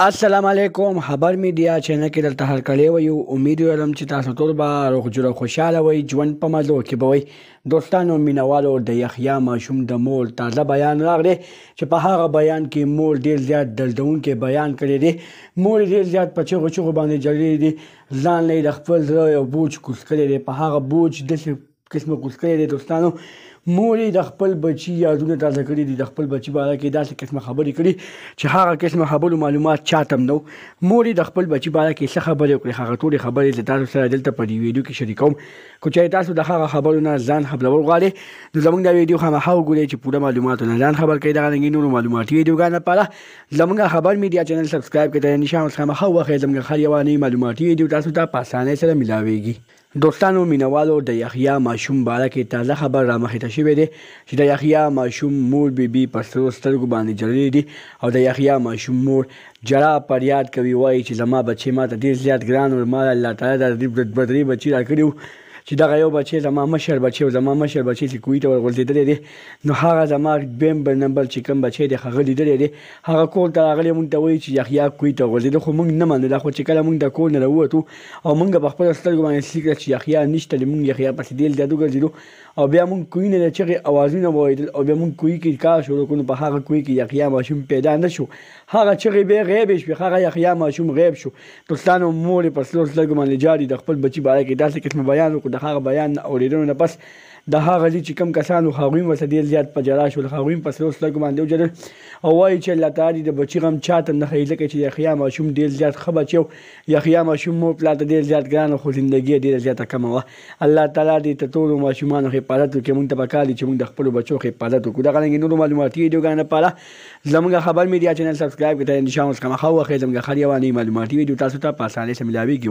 السلام علیکم. خبر میډیا چینل کې دلته هر کله یو امید لرم چې تاسو ټول به روغ جوړ او خوشاله وئ. ژوند په مزو کې به وئ. دوستانو مینوالو د یحیی ماشوم د مور تازه بیان راغلی چې په هغه بیان کې مور ډیر زیات دردونکي بیان کړی دی. مور ډیر زیات په چغو چغو باندې جړلې دي، ځان له د خپل زړه یو بوج کوز کړی دی. په هغه بوج داسې قسمه کوز کړی دی دوستانو. مور د خپل بچي یادونه تازه کړي دي، د خپل بچي باره کې داسې قسمه خبرې کړي چې هغه قسمه خبرو معلومات چاته هم نو. مور د خپل بچي باره کې څه خبرې وکړي، هغه ټولې خبرې زه تاسو سره دلته په دې ویډیو کې شریکوم. که چېرې تاسو د هغه خبرو نه ځان خبرول غواړئ نو زموږ دا ویډیو خامخا وګورئ چې پوره معلوماتو نه ځان خبر کړئ. دغه رنګې نورو معلوماتي ویډیوګانو لپاره زموږ خبر میډیا چینل سبسکرایب کړئ. نشان اوس خامخا ووهئ، زموږ هر یوه نوې معلوماتي ویډیو تاسو ته په اسانۍ سره میلاویږي. دوستانو مینوالو د یحیی ماشوم باره کې تازه خبر رامخې ته شوی دی چې د یحیی ماشوم مور بیبي په سرو سترګو باندې جړلې دي او د یحیی ماشوم مور جړه فریاد کوي، وایي چې زما بچی ماته ډېر زیات ګران و، ما الله تعالی د بدري بچي راکړي و چې دغه یو بچی زما مشر بچی و، زما مشر بچی چې کویت ته ورغورځېدلی دی نو هغه زما دویم نمبر چې کوم بچی دی هغه لیدلی دی. هغه کور ته راغلی مونږ ته وایي چې یحیی کویت ته ورغورځېده، خو مونږ نه منله. خو چې کله مونږ د کور نه راووتو او مونږ په خپلو سترګو باندې حس کړه چې یحیی نشته دی، مونږ یحیی پسې ډېر زیات وګرځېدو او بیا مونږ کوی نه د چغې اوازونه واورېدل او بیا مونږ کوی کې کار شروع کړو. په هغه کوی کې یحیی ماشوم پیدا نه شو، هغه چغې بیا غیبې شوې، هغه یحیی ماشوم غیب شو. دوستانو مور یې په سرو سترګو باندې جاري د خپل بچي باره کې داسې قسمه بیان وکړو. د هغه بیان اورېدلو نه پس د هغه چې کوم کسانو هغوی هم ورته ډېر زیات په ژړا شول، هغوی هم په سرو سترګو باندې وژړل او وایي چې الله تعالی د بچي غم چاته نه ښیي، ځکه چې یحیی ماشوم ډېر زیات ښه بچی و. یحیی ماشوم مور پلار ته ډېر زیات ګران و، خو زندګي یې ډېره زیاته کمه وه. الله تعالی دې د ټولو ماشومانو حفاظت وکړي. مونږ ته پکار دي چې مونږ د خپلو بچو حفاظت وکړو. دغه رنګې نورو معلوماتي ویډیوګانو لپاره زموږ خبر میډیا چینل سبسکرایب کړئ. نشان اوس خامخا ووهئ، زموږ هر یوه نوې معلوماتي ویډیو تاسو ته په اسانۍ سره میلاویږي.